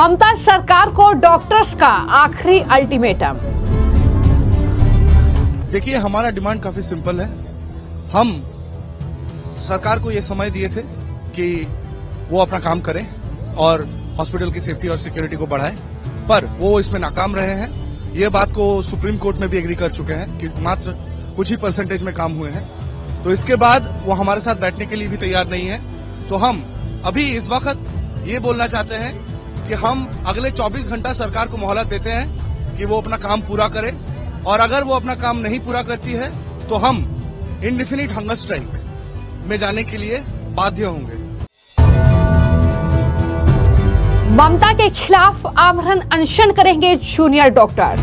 ममता सरकार को डॉक्टर्स का आखिरी अल्टीमेटम। देखिए, हमारा डिमांड काफी सिंपल है। हम सरकार को ये समय दिए थे कि वो अपना काम करें और हॉस्पिटल की सेफ्टी और सिक्योरिटी को बढ़ाए, पर वो इसमें नाकाम रहे हैं। ये बात को सुप्रीम कोर्ट में भी एग्री कर चुके हैं कि मात्र कुछ ही परसेंटेज में काम हुए हैं। तो इसके बाद वो हमारे साथ बैठने के लिए भी तैयार नहीं है। तो हम अभी इस वक्त ये बोलना चाहते हैं कि हम अगले 24 घंटा सरकार को मोहलत देते हैं कि वो अपना काम पूरा करे, और अगर वो अपना काम नहीं पूरा करती है तो हम इंडेफिनिट हंगर स्ट्राइक में जाने के लिए बाध्य होंगे। ममता के खिलाफ आमरण अनशन करेंगे जूनियर डॉक्टर्स।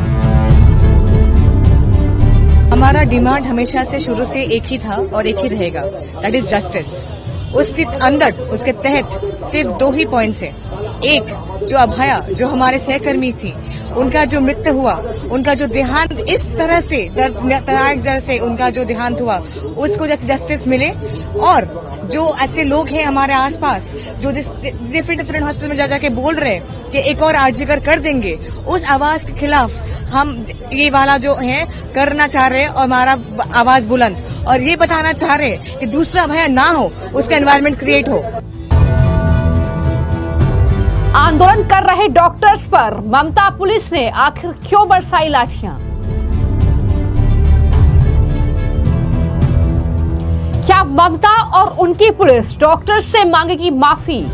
हमारा डिमांड हमेशा से शुरू से एक ही था और एक ही रहेगा, दैट इज जस्टिस। उसके अंदर, उसके तहत सिर्फ 2 ही पॉइंट्स हैं। एक, जो अभया, जो हमारे सहकर्मी थी, उनका जो मृत्यु हुआ, उनका जो देहांत इस तरह से दर्दनाक दर से उनका जो देहांत हुआ, उसको जैसे जस्टिस मिले। और जो ऐसे लोग हैं हमारे आसपास जो डिफरेंट हॉस्पिटल में जा जाके बोल रहे हैं कि एक और आरजीकर कर देंगे, उस आवाज के खिलाफ हम ये वाला जो है करना चाह रहे हैं और हमारा आवाज बुलंद, और ये बताना चाह रहे हैं कि दूसरा भय ना हो, उसका एनवायरनमेंट क्रिएट हो। आंदोलन कर रहे डॉक्टर्स पर ममता पुलिस ने आखिर क्यों बरसाई लाठियां? क्या ममता और उनकी पुलिस डॉक्टर्स से मांगेगी माफी?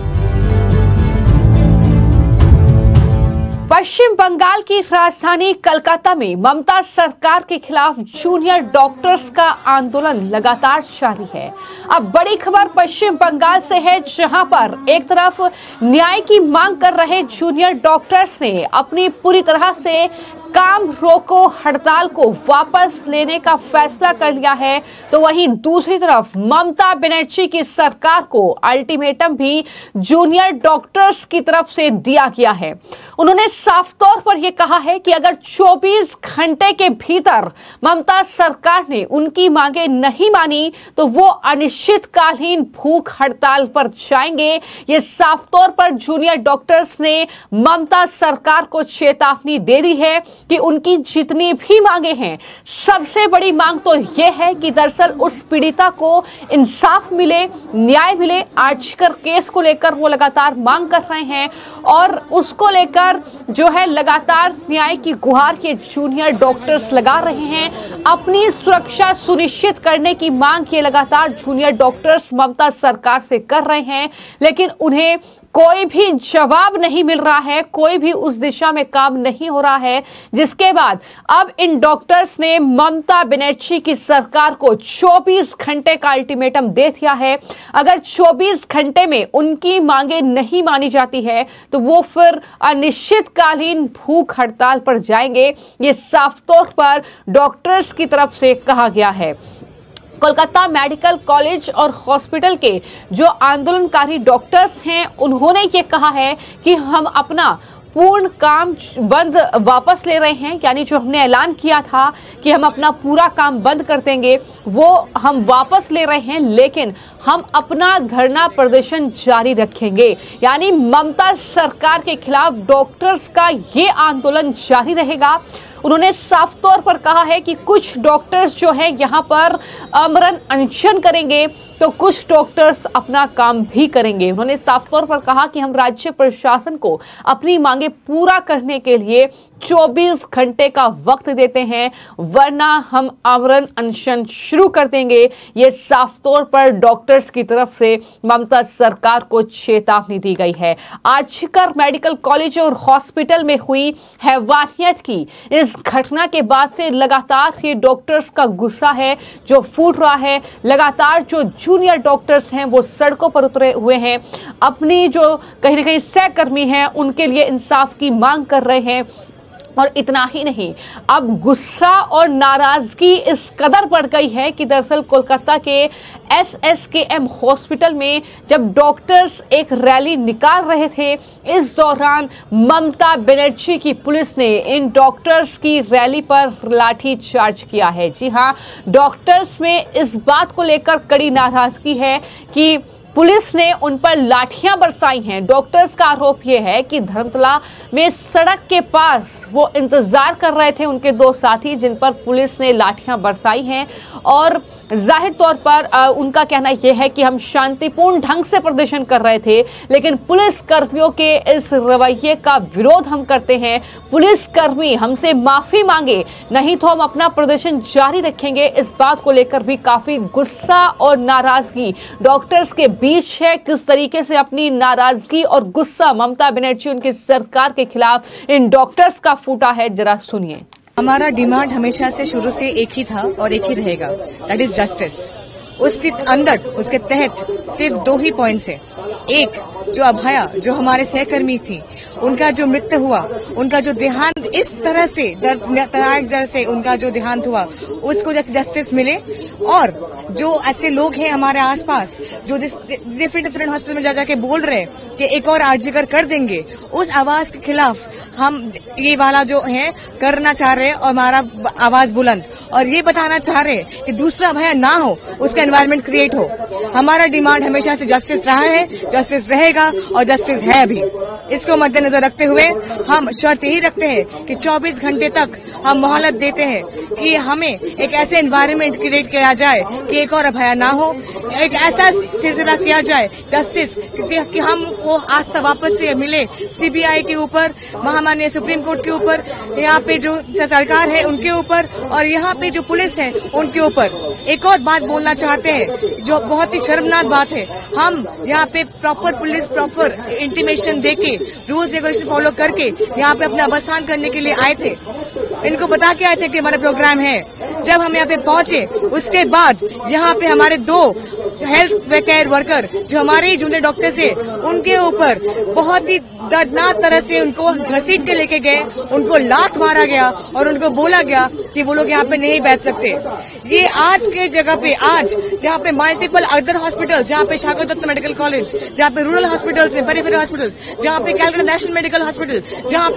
पश्चिम बंगाल की राजधानी कोलकाता में ममता सरकार के खिलाफ जूनियर डॉक्टर्स का आंदोलन लगातार जारी है। अब बड़ी खबर पश्चिम बंगाल से है, जहां पर एक तरफ न्याय की मांग कर रहे जूनियर डॉक्टर्स ने अपनी पूरी तरह से काम रोको हड़ताल को वापस लेने का फैसला कर लिया है, तो वहीं दूसरी तरफ ममता बनर्जी की सरकार को अल्टीमेटम भी जूनियर डॉक्टर्स की तरफ से दिया गया है। उन्होंने साफ तौर पर यह कहा है कि अगर 24 घंटे के भीतर ममता सरकार ने उनकी मांगे नहीं मानी तो वो अनिश्चितकालीन भूख हड़ताल पर जाएंगे। ये साफ तौर पर जूनियर डॉक्टर्स ने ममता सरकार को चेतावनी दे दी है कि उनकी जितनी भी मांगे हैं, सबसे बड़ी मांग तो यह है कि दरअसल उस पीड़िता को इंसाफ मिले, न्याय मिले। आर्जिकर केस को लेकर वो लगातार मांग कर रहे हैं और उसको लेकर जो है लगातार न्याय की गुहार के जूनियर डॉक्टर्स लगा रहे हैं। अपनी सुरक्षा सुनिश्चित करने की मांग ये लगातार जूनियर डॉक्टर्स ममता सरकार से कर रहे हैं, लेकिन उन्हें कोई भी जवाब नहीं मिल रहा है, कोई भी उस दिशा में काम नहीं हो रहा है, जिसके बाद अब इन डॉक्टर्स ने ममता बनर्जी की सरकार को 24 घंटे का अल्टीमेटम दे दिया है। अगर 24 घंटे में उनकी मांगे नहीं मानी जाती है तो वो फिर अनिश्चितकालीन भूख हड़ताल पर जाएंगे। ये साफ तौर पर डॉक्टर्स की तरफ से कहा गया है। कोलकाता मेडिकल कॉलेज और हॉस्पिटल के जो आंदोलनकारी डॉक्टर्स हैं, उन्होंने ये कहा है कि हम अपना पूर्ण काम बंद वापस ले रहे हैं, यानी जो हमने ऐलान किया था कि हम अपना पूरा काम बंद कर देंगे, वो हम वापस ले रहे हैं, लेकिन हम अपना धरना प्रदर्शन जारी रखेंगे। यानी ममता सरकार के खिलाफ डॉक्टर्स का ये आंदोलन जारी रहेगा। उन्होंने साफ तौर पर कहा है कि कुछ डॉक्टर्स जो है यहाँ पर आमरण अनशन करेंगे तो कुछ डॉक्टर्स अपना काम भी करेंगे। उन्होंने साफ तौर पर कहा कि हम राज्य प्रशासन को अपनी मांगे पूरा करने के लिए 24 घंटे का वक्त देते हैं, वरना हम आमरण अनशन शुरू कर देंगे। ये साफ तौर पर डॉक्टर्स की तरफ से ममता सरकार को चेतावनी दी गई है। आर्जिकर मेडिकल कॉलेज और हॉस्पिटल में हुई हैवानियत की इस घटना के बाद से लगातार ये डॉक्टर्स का गुस्सा है जो फूट रहा है। लगातार जो जूनियर डॉक्टर्स हैं वो सड़कों पर उतरे हुए हैं, अपनी जो कहीं ना कहीं सहकर्मी हैं उनके लिए इंसाफ की मांग कर रहे हैं। और इतना ही नहीं, अब गुस्सा और नाराजगी इस कदर बढ़ गई है कि दरअसल कोलकाता के SSKM हॉस्पिटल में जब डॉक्टर्स एक रैली निकाल रहे थे, इस दौरान ममता बनर्जी की पुलिस ने इन डॉक्टर्स की रैली पर लाठी चार्ज किया है। जी हां, डॉक्टर्स में इस बात को लेकर कड़ी नाराजगी है कि पुलिस ने उन पर लाठियां बरसाई हैं। डॉक्टर्स का आरोप यह है कि धर्मतला में सड़क के पास वो इंतजार कर रहे थे उनके दो साथी, जिन पर पुलिस ने लाठियां बरसाई हैं और जाहिर तौर पर उनका कहना यह है कि हम शांतिपूर्ण ढंग से प्रदर्शन कर रहे थे, लेकिन पुलिस कर्मियों के इस रवैये का विरोध हम करते हैं। पुलिस कर्मी हमसे माफी मांगे, नहीं तो हम अपना प्रदर्शन जारी रखेंगे। इस बात को लेकर भी काफी गुस्सा और नाराजगी डॉक्टर्स के बीच है। किस तरीके से अपनी नाराजगी और गुस्सा ममता बनर्जी उनकी सरकार के खिलाफ इन डॉक्टर्स का फूटा है, जरा सुनिए। हमारा डिमांड हमेशा से शुरू से एक ही था और एक ही रहेगा, दैट इज जस्टिस। उसके अंदर उसके तहत सिर्फ 2 ही पॉइंट्स है। एक, जो अभया जो हमारे सहकर्मी थी, उनका जो मृत्यु हुआ, उनका जो देहांत इस तरह से दर्दनाक तरह से उनका जो देहांत हुआ, उसको जैसे जस्टिस मिले। और जो ऐसे लोग हैं हमारे आसपास जो डिफरेंट हॉस्पिटल में जा जाके बोल रहे हैं कि एक और आरजीकर कर देंगे, उस आवाज के खिलाफ हम ये वाला जो है करना चाह रहे हैं और हमारा आवाज बुलंद, और ये बताना चाह रहे हैं कि दूसरा भय ना हो, उसका एनवायरनमेंट क्रिएट हो। हमारा डिमांड हमेशा से जस्टिस रहा है, जस्टिस रहेगा और जस्टिस है अभी। इसको मद्देनजर रखते हुए हम शर्त यही रखते हैं कि 24 घंटे तक हम मोहलत देते हैं कि हमें एक ऐसे एनवायरनमेंट क्रिएट किया जाए कि एक और अभया ना हो, एक ऐसा सिलसिला किया जाए जस्टिस कि हम वो आस्था वापस से मिले सीबीआई के ऊपर, महामाननीय सुप्रीम कोर्ट के ऊपर, यहाँ पे जो सरकार है उनके ऊपर और यहाँ पे जो पुलिस है उनके ऊपर। एक और बात बोलना चाहते हैं जो बहुत ही शर्मनाक बात है, हम यहाँ पे प्रॉपर पुलिस प्रॉपर इंटीमेशन देके रूल्स रेगुलेशन फॉलो करके यहाँ पे अपना अवस्थान करने के लिए आए थे। इनको बता के आए थे कि हमारा प्रोग्राम है। जब हम यहाँ पे पहुंचे उसके बाद यहाँ पे हमारे 2 हेल्थ केयर वर्कर जो हमारे ही जूनियर डॉक्टर्स है, उनके ऊपर बहुत ही दर्दनाक तरह से उनको घसीट के लेके गए, उनको लात मारा गया और उनको बोला गया कि वो लोग यहाँ पे नहीं बैठ सकते। ये आज के जगह पे, आज जहाँ पे मल्टीपल अदर हॉस्पिटल, जहाँ पे शागो दत्त मेडिकल कॉलेज, जहाँ पे रूरल हॉस्पिटल्स है, पेरिफेरल हॉस्पिटल्स, जहाँ पे कैलकाटा नेशनल मेडिकल हॉस्पिटल, जहाँ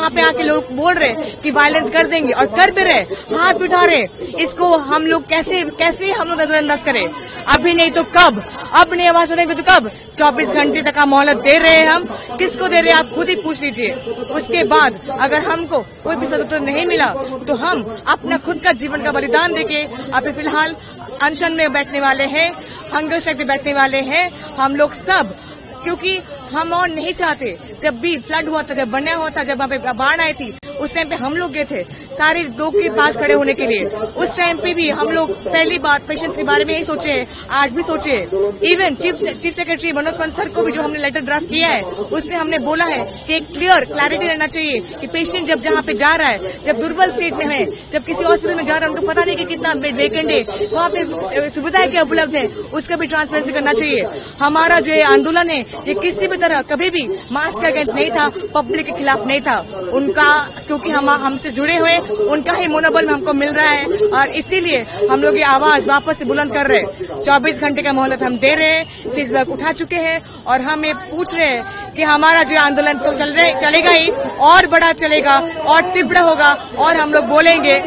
पे आके लोग बोल रहे कि वायलेंस कर देंगे और कर भी रहे, हाथ उठा रहे, इसको हम लोग कैसे हम लोग नजरअंदाज करें? अभी नहीं तो कब? अब नहीं आवाज सुनेंगे तो कब? 24 घंटे तक का मोहलत दे रहे हैं हम। किसको दे रहे हैं आप खुद ही पूछ लीजिए। उसके बाद अगर हमको कोई भी सदुत्तर नहीं मिला तो हम अपना खुद का जीवन का बलिदान देके अभी फिलहाल अनशन में बैठने वाले हैं, हंगर स्ट्राइक पे बैठने वाले हैं हम लोग सब, क्योंकि हम और नहीं चाहते। जब भी फ्लड हुआ था, जब बन्या हुआ था, जब वहाँ पे बाढ़ आई थी, उस टाइम पे हम लोग गए थे सारे लोग के पास खड़े होने के लिए। उस टाइम पे भी हम लोग पहली बात पेशेंट्स के बारे में यही सोचे हैं, आज भी सोचे। Even chief secretary Manoj Pant sir को भी जो हमने लेटर ड्राफ्ट किया है, उसमें हमने बोला है कि क्लैरिटी रहना चाहिए कि पेशेंट जब जहाँ पे जा रहा है, जब दुर्बल स्टेट में है, जब किसी हॉस्पिटल में जा रहा है, उनको पता नहीं कि कितना बेड वैकेंट है, वहाँ पे सुविधाएं क्या उपलब्ध है, उसका भी ट्रांसपेरेंसी करना चाहिए। हमारा जो आंदोलन है ये किसी भी तरह कभी भी मास के अगेंस्ट नहीं था, पब्लिक के खिलाफ नहीं था। उनका, क्योंकि हम हमसे जुड़े हुए, उनका ही मनोबल हमको मिल रहा है और इसीलिए हम लोग ये आवाज वापस से बुलंद कर रहे हैं। 24 घंटे का मोहलत हम दे रहे हैं, सिलसिला उठा चुके हैं और हम ये पूछ रहे हैं कि हमारा जो आंदोलन तो चलेगा ही, और बड़ा चलेगा और तीव्र होगा, और हम लोग बोलेंगे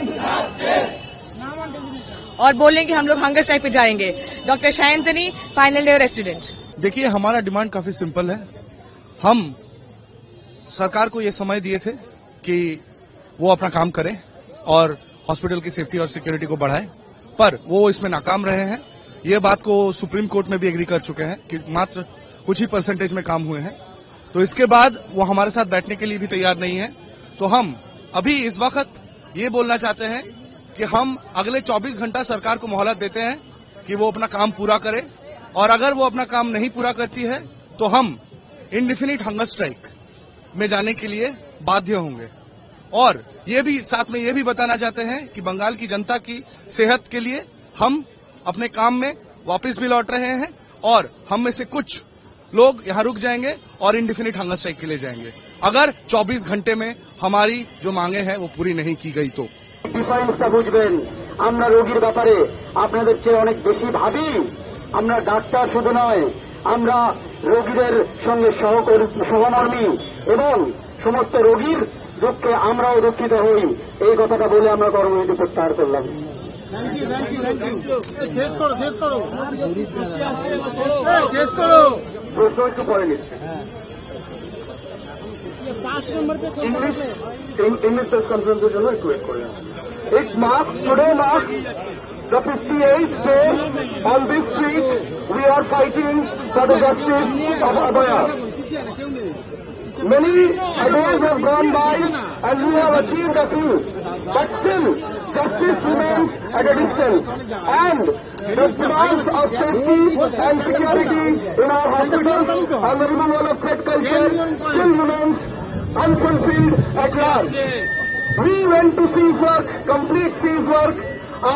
हम लोग हंगर स्ट्राइक पे जाएंगे। Doctor Shayantani, final year resident. देखिए, हमारा डिमांड काफी सिंपल है। हम सरकार को ये समय दिए थे कि वो अपना काम करें और हॉस्पिटल की सेफ्टी और सिक्योरिटी को बढ़ाए, पर वो इसमें नाकाम रहे हैं। ये बात को सुप्रीम कोर्ट में भी एग्री कर चुके हैं कि मात्र कुछ ही परसेंटेज में काम हुए हैं। तो इसके बाद वो हमारे साथ बैठने के लिए भी तैयार नहीं है। तो हम अभी इस वक्त ये बोलना चाहते हैं कि हम अगले 24 घंटा सरकार को मोहलत देते हैं कि वो अपना काम पूरा करे, और अगर वो अपना काम नहीं पूरा करती है तो हम इंडेफिनिट हंगर स्ट्राइक में जाने के लिए बाध्य होंगे। और ये भी साथ में ये भी बताना चाहते हैं कि बंगाल की जनता की सेहत के लिए हम अपने काम में वापस भी लौट रहे हैं, और हम में से कुछ लोग यहाँ रुक जाएंगे और इंडेफिनिट हंगर स्ट्राइक के लिए जाएंगे अगर 24 घंटे में हमारी जो मांगे हैं वो पूरी नहीं की गई तो। ডিফারেন্সটা বুঝবেন, আমরা রোগীর ব্যাপারে আপনাদের চেয়ে অনেক বেশি ভাবি। আমরা ডাক্তার শুধু নয়, আমরা রোগীদের সঙ্গে সহমর্মী এবং সমস্ত রোগীর দুঃখে আমরাও দুঃখিত হই। এই কথাটা বলে আমরা কর্মসূচি প্রত্যাহার করলাম। প্রশ্ন একটু পরে নিচ্ছি। ইংলিশ প্রেস কনফারেন্সের জন্য একটু ওয়েট করে। Today marks the 58th day on this street. We are fighting for the justice of Abhaya. Many days have gone by and we have achieved a few, but still justice remains at a distance, and the demands of safety and security in our hospitals and the removal of threat culture still remains unfulfilled at large. We went to cease work, complete cease work,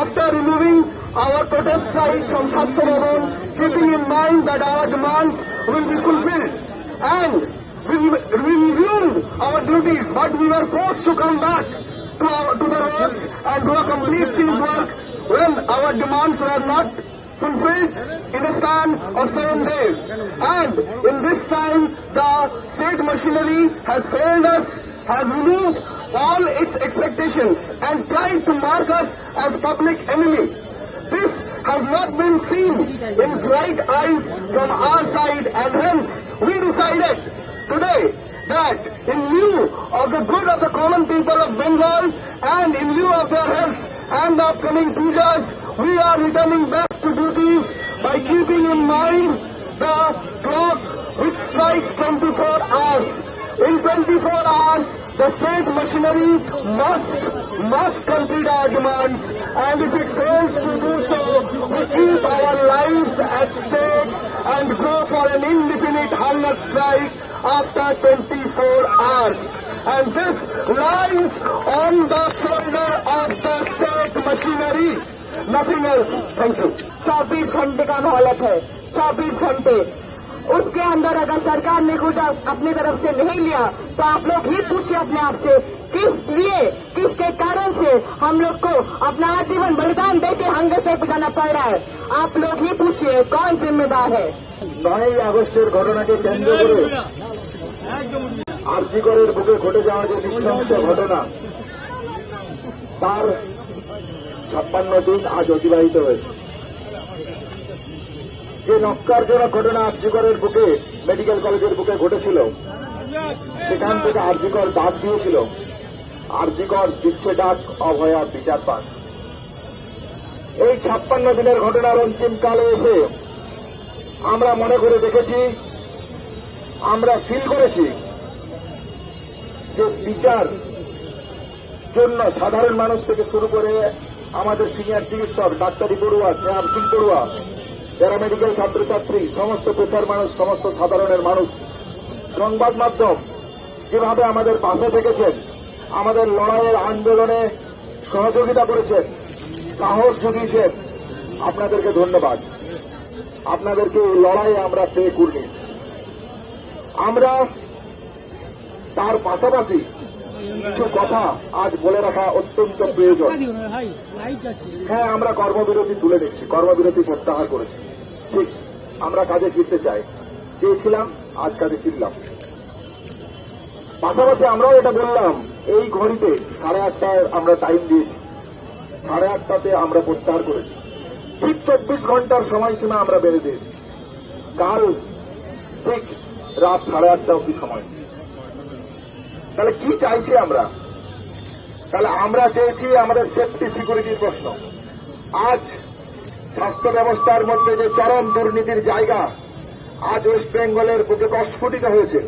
after removing our protest site from Shastra Bhavan, keeping in mind that our demands will be fulfilled. And we resumed our duties, but we were forced to come back to the roads and do a complete cease work when our demands were not fulfilled in a span of 7 days. And in this time, the state machinery has failed us, has removed all its expectations and tried to mark us as public enemy. This has not been seen in bright eyes from our side, and hence we decided today that in lieu of the good of the common people of Bengal and in lieu of their health and the upcoming pujas, we are returning back to duties by keeping in mind the clock which strikes 24 hours. In 24 hours, the state machinery must complete our demands, and if it fails to do so, we keep our lives at stake and go for an indefinite hunger strike after 24 hours. And this lies on the shoulder of the state machinery, nothing else. Thank you. 24 घंटे का मोहलत है, 24 घंटे। उसके अंदर अगर सरकार ने कुछ अपनी तरफ से नहीं लिया तो आप लोग ही पूछिए अपने आप से, किसके कारण से हम लोग को अपना आजीवन बलिदान देके हंगर से बचाना पड़ रहा है। आप लोग ही पूछिए कौन जिम्मेदार है। 9 আগস্টের ঘটনাকে কেন্দ্র করে আরজিকরের বুকে ঘটে যাওয়া যে নৃশংস ঘটনা, তার 56 দিন আজ অতিবাহিত হয়েছে। যে নক্কারজনক ঘটনা আরজিকরের বুকে, মেডিকেল কলেজের বুকে ঘটেছিল, সেখান থেকে আরজিকর ডাক দিয়েছিল, আরজিকর দিচ্ছে ডাক, অভয়া বিচার পাক। এই 56 দিনের ঘটনার অন্তিমকালে এসে আমরা মনে করে দেখেছি, আমরা ফিল করেছি যে বিচার জন্য সাধারণ মানুষ থেকে শুরু করে আমাদের সিনিয়র চিকিৎসক, ডাক্তারি পড়ুয়া, নার্সিং পড়ুয়া, প্যারামেডিক্যাল ছাত্রছাত্রী, সমস্ত পেশার মানুষ, সমস্ত সাধারণের মানুষ, সংবাদ মাধ্যম যেভাবে আমাদের পাশে থেকেছেন, আমাদের লড়াইয়ের আন্দোলনে সহযোগিতা করেছেন, সাহস জুগিয়েছেন, আপনাদেরকে ধন্যবাদ। আপনাদেরকে এই লড়াইয়ে আমরা পে করিনি। আমরা তার পাশাপাশি কিছু কথা আজ বলে রাখা অত্যন্ত প্রয়োজন। হ্যাঁ, আমরা কর্মবিরতি তুলে নিচ্ছি, কর্মবিরতি প্রত্যাহার করেছি, ঠিক। আমরা কাজে ফিরতে চাই, চেয়েছিলাম, আজ কাজে ফিরলাম। পাশাপাশি আমরাও এটা বললাম, এই ঘড়িতে 8:30টায় আমরা টাইম দিয়েছি, 8:30টাতে আমরা প্রত্যাহার করেছি, ঠিক 24 ঘন্টার সময়সীমা আমরা বেড়ে দিয়েছি। কাল ঠিক রাত 8:30 অব্দি সময়। তাহলে কি চাইছি আমরা? তাহলে আমরা চেয়েছি আমাদের সেফটি সিকিউরিটির প্রশ্ন। আজ স্বাস্থ্য ব্যবস্থার মধ্যে যে চরম দুর্নীতির জায়গা, আজ ওয়েস্ট বেঙ্গলের বুকে প্রস্ফুটিত হয়েছে।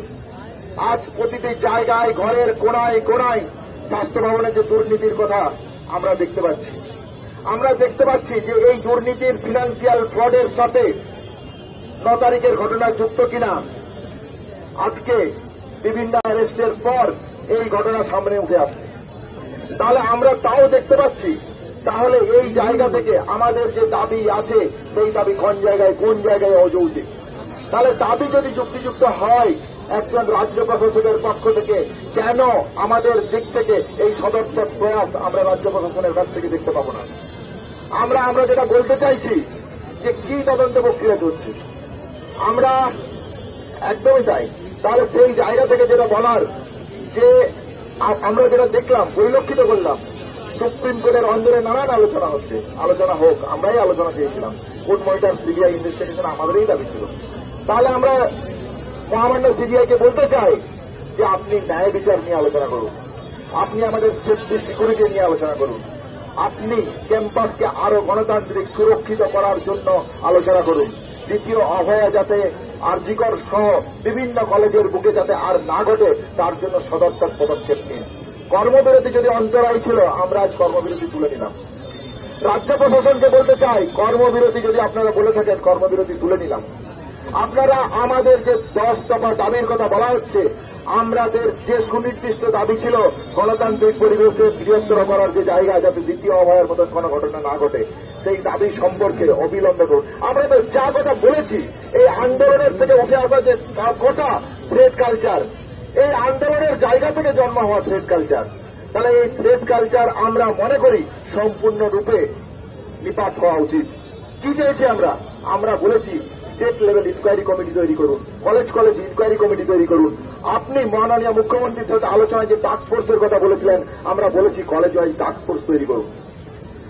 আজ প্রতিটি জায়গায়, ঘরের কোনায় কোনায় স্বাস্থ্য ভবনের যে দুর্নীতির কথা আমরা দেখতে পাচ্ছি। আমরা দেখতে পাচ্ছি যে এই দুর্নীতির ফিনান্সিয়াল ফ্রডের সাথে 9 তারিখের ঘটনা যুক্ত কিনা। আজকে বিভিন্ন অ্যারেস্টের পর এই ঘটনা সামনে উঠে আসছে। তাহলে আমরা তাও দেখতে পাচ্ছি, তাহলে এই জায়গা থেকে আমাদের যে দাবি আছে, সেই দাবি কোন জায়গায় অযৌক্তিক। তাহলে দাবি যদি যুক্তিযুক্ত হয় একজন রাজ্য প্রশাসনের পক্ষ থেকে, কেন আমাদের দিক থেকে এই সদর্থক প্রয়াস আমরা রাজ্য প্রশাসনের কাছ থেকে দেখতে পাবো না? আমরা যেটা বলতে চাইছি যে কি তদন্ত প্রক্রিয়া চলছে, আমরা একদমই তাই। তাহলে সেই জায়গা থেকে যেটা বলার, যে আমরা যেটা দেখলাম, পরিলক্ষিত করলাম, সুপ্রিম কোর্টের অন্দরে নানান আলোচনা হচ্ছে, আলোচনা হোক, আমরাই আলোচনা চেয়েছিলাম। কোর্ট মনিটর সিবিআই ইনভেস্টিগেশন আমাদেরই দাবি ছিল। তাহলে আমরা মহামান্য সিবিআইকে বলতে চাই যে আপনি ন্যায় বিচার নিয়ে আলোচনা করুন, আপনি আমাদের সেফটি সিকিউরিটি নিয়ে আলোচনা করুন, আপনি ক্যাম্পাসকে আরো গণতান্ত্রিক সুরক্ষিত করার জন্য আলোচনা করুন। দ্বিতীয় অভয়া যাতে আরজিকর সহ বিভিন্ন কলেজের বুকে যাতে আর না ঘটে তার জন্য সদর্থক পদক্ষেপ নিন। কর্মবিরতি যদি অন্তরায় ছিল, আমরা আজ কর্মবিরতি তুলে নিলাম। রাজ্য প্রশাসনকে বলতে চাই, কর্মবিরতি যদি আপনারা বলে থাকেন, কর্মবিরতি তুলে নিলাম। আপনারা আমাদের যে 10 দফা দাবির কথা বলা হচ্ছে, আমাদের যে সুনির্দিষ্ট দাবি ছিল গণতান্ত্রিক পরিবেশে বৃহত্তর করার যে জায়গা, যাতে দ্বিতীয় অভয়ের মতন কোনো ঘটনা না ঘটে, সেই দাবি সম্পর্কে অবিলম্বে করুন। আমরা তো যা কথা বলেছি, এই আন্দোলনের থেকে উঠে আসা যে কথা থ্রেড কালচার, এই আন্দোলনের জায়গা থেকে জন্ম হওয়া থ্রেড কালচার, তাহলে এই থ্রেড কালচার আমরা মনে করি সম্পূর্ণরূপে নিপাত হওয়া উচিত। কি চেয়েছি আমরা বলেছি স্টেট লেভেল ইনকোয়ারি কমিটি তৈরি করুন, কলেজ কলেজ ইনকোয়ারি কমিটি তৈরি করুন। আপনি মাননীয় মুখ্যমন্ত্রীর সাথে আলোচনায় যে টাস্ক ফোর্সের কথা বলেছিলেন, আমরা বলেছি কলেজ ওয়াইজ টাস্ক ফোর্স তৈরি করুন।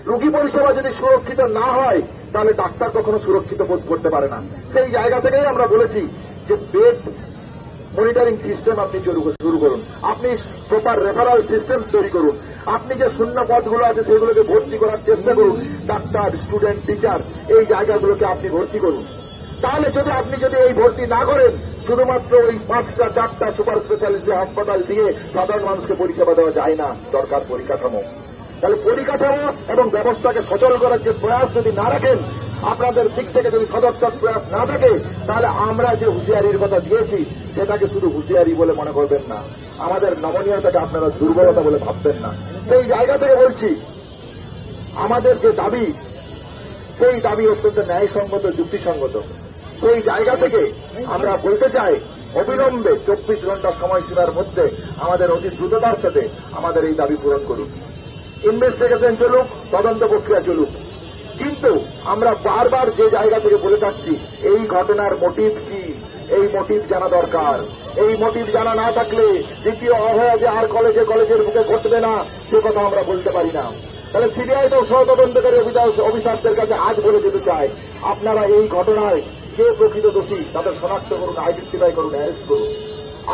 রোগী পরিষেবা যদি সুরক্ষিত না হয়, তাহলে ডাক্তার কখনো সুরক্ষিত বোধ করতে পারে না। সেই জায়গা থেকেই আমরা বলেছি যে বেড মনিটরিং সিস্টেম আপনি শুরু করুন, আপনি প্রপার রেফারাল সিস্টেম তৈরি করুন, আপনি যে শূন্য পদগুলো আছে সেগুলোকে ভর্তি করার চেষ্টা করুন। ডাক্তার, স্টুডেন্ট, টিচার, এই জায়গাগুলোকে আপনি ভর্তি করুন। তাহলে আপনি যদি এই ভর্তি না করেন, শুধুমাত্র ওই 5টা 4টা সুপার স্পেশালিটি হাসপাতাল দিয়ে সাধারণ মানুষকে পরিষেবা দেওয়া যায় না। দরকার পরিকাঠামো। তাহলে পরিকাঠামো এবং ব্যবস্থাকে সচল করার যে প্রয়াস যদি না রাখেন, আপনাদের দিক থেকে যদি সদর্থক প্রয়াস না থাকে, তাহলে আমরা যে হুঁশিয়ারির কথা দিয়েছি সেটাকে শুধু হুঁশিয়ারি বলে মনে করবেন না, আমাদের নমনীয়তাকে আপনারা দুর্বলতা বলে ভাববেন না। সেই জায়গা থেকে বলছি, আমাদের যে দাবি, সেই দাবি অত্যন্ত ন্যায়সঙ্গত, যুক্তিসঙ্গত। সেই জায়গা থেকে আমরা বলতে চাই, অবিলম্বে 24 ঘন্টা সময়সীমার মধ্যে আমাদের অতি দ্রুততার সাথে আমাদের এই দাবি পূরণ করুন। ইনভেস্টিগেশন চলুক, তদন্ত প্রক্রিয়া চলুক, কিন্তু আমরা বারবার যে জায়গা থেকে বলে যাচ্ছি, এই ঘটনার মোটিভ কি, এই মোটিভ জানা দরকার। এই মোটিভ জানা না থাকলে দ্বিতীয় অভয়া যে আর কলেজের মুখে ঘটবে না, সে কথা আমরা বলতে পারি না। তাহলে সিবিআই তো সহতদন্তকারী অফিসারদের কাছে আজ বলে যেতে চায়, আপনারা এই ঘটনায় কে প্রকৃত দোষী তাদের শনাক্ত করুন, আইডেন্টিফাই করুন, অ্যারেস্ট করুন।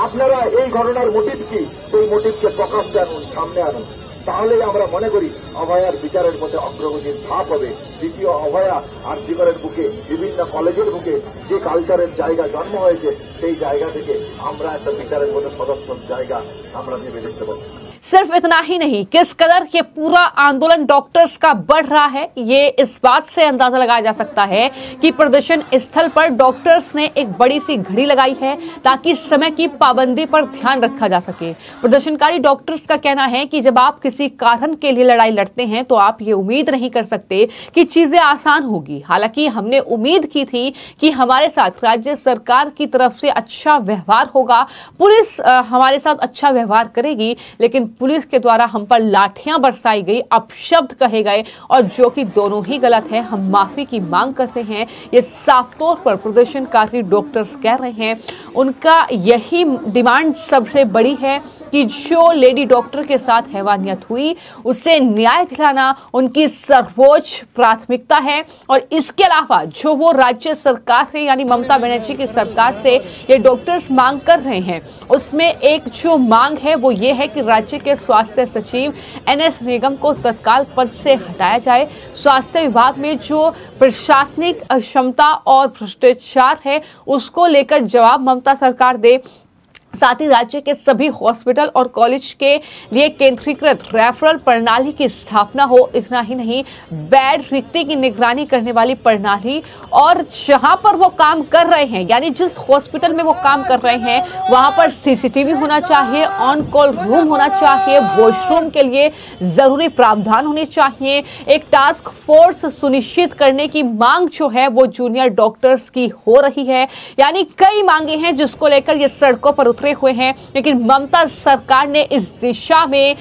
আপনারা এই ঘটনার মোটিভ কি, সেই মোটিভকে প্রকাশ্যে আনুন, সামনে আনুন। তাহলেই আমরা মনে করি অভয়ার বিচারের পথে অগ্রগতির ধাপ হবে। দ্বিতীয় অভয়া আরজিকরের বুকে, বিভিন্ন কলেজের বুকে যে কালচারের জায়গা জন্ম হয়েছে, সেই জায়গা থেকে আমরা একটা বিচারের পথে সদর্থক জায়গা আমরা ভেবে দেখতে পাবো। सिर्फ इतना ही नहीं, किस कदर ये पूरा आंदोलन डॉक्टर्स का बढ़ रहा है, ये इस बात से अंदाजा लगाया जा सकता है कि प्रदर्शन स्थल पर डॉक्टर्स ने एक बड़ी सी घड़ी लगाई है ताकि समय की पाबंदी पर ध्यान रखा जा सके। प्रदर्शनकारी डॉक्टर्स का कहना है कि जब आप किसी कारण के लिए लड़ाई लड़ते हैं तो आप ये उम्मीद नहीं कर सकते कि चीजें आसान होगी। हालांकि हमने उम्मीद की थी कि हमारे साथ राज्य सरकार की तरफ से अच्छा व्यवहार होगा, पुलिस हमारे साथ अच्छा व्यवहार करेगी, लेकिन पुलिस के द्वारा हम पर लाठियां बरसाई गई, अपशब्द कहे गए, और जो कि दोनों ही गलत है। हम माफी की मांग करते हैं, ये साफ तौर पर प्रदर्शनकारी डॉक्टर्स कह रहे हैं। उनका यही डिमांड सबसे बड़ी है कि जो लेडी डॉक्टर के साथ हैवानियत हुई उसे न्याय दिलाना उनकी सर्वोच्च प्राथमिकता है। और इसके अलावा जो वो राज्य सरकार से, यानी ममता बनर्जी की सरकार से ये डॉक्टर्स मांग कर रहे हैं, उसमें एक जो मांग है वो ये है कि राज्य के स्वास्थ्य सचिव NS निगम को तत्काल पद से हटाया जाए। स्वास्थ्य विभाग में जो प्रशासनिक अक्षमता और भ्रष्टाचार है उसको लेकर जवाब ममता सरकार दे। साथ ही राज्य के सभी हॉस्पिटल और कॉलेज के लिए केंद्रीकृत रेफरल प्रणाली की स्थापना हो। इतना ही नहीं, बेड रिक्ति की निगरानी करने वाली प्रणाली, और जहां पर वो काम कर रहे हैं, यानी जिस हॉस्पिटल में वो काम कर रहे हैं, वहां पर CCTV होना चाहिए, ऑन कॉल रूम होना चाहिए, वॉशरूम के लिए जरूरी प्रावधान होने चाहिए। एक टास्क फोर्स सुनिश्चित करने की मांग जो है वो जूनियर डॉक्टर्स की हो रही है। यानी कई मांगे हैं जिसको लेकर ये सड़कों पर हुए हैं, लेकिन ममता सरकार ने इस दिशा में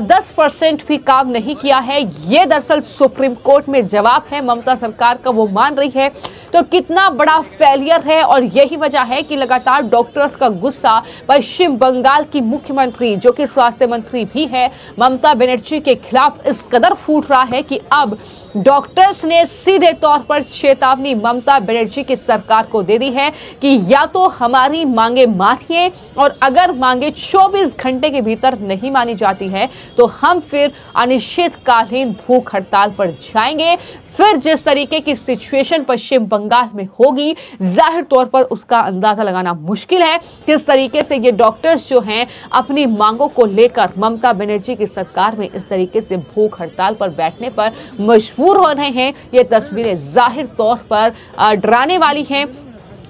10% भी काम नहीं किया है। ये दरअसल सुप्रीम कोर्ट में जवाब है ममता सरकार का, वो मान रही है तो कितना बड़ा फेलियर है। और यही वजह है कि लगातार डॉक्टर्स का गुस्सा पश्चिम बंगाल की मुख्यमंत्री, जो कि स्वास्थ्य मंत्री भी है, ममता बनर्जी के खिलाफ इस कदर फूट रहा है कि अब डॉक्टर्स ने सीधे तौर पर चेतावनी ममता बनर्जी की सरकार को दे दी है कि या तो हमारी मांगे मानिए, और अगर मांगे 24 घंटे के भीतर नहीं मानी जाती है तो हम फिर अनिश्चितकालीन भूख हड़ताल पर जाएंगे। फिर जिस तरीके की सिचुएशन पश्चिम बंगाल में होगी, जाहिर तौर पर उसका अंदाजा लगाना मुश्किल है किस तरीके से ये डॉक्टर्स जो हैं अपनी मांगों को लेकर ममता बनर्जी की सरकार में इस तरीके से भूख हड़ताल पर बैठने पर मजबूर हो रहे हैं। ये तस्वीरें जाहिर तौर पर डराने वाली हैं,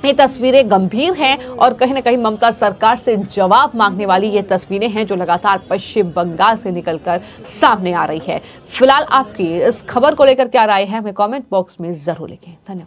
ये तस्वीरें गंभीर हैं और कहीं ना कहीं ममता सरकार से जवाब मांगने वाली ये तस्वीरें हैं जो लगातार पश्चिम बंगाल से निकलकर सामने आ रही है। फिलहाल आपकी इस खबर को लेकर क्या राय है, हमें कमेंट बॉक्स में जरूर लिखें। धन्यवाद।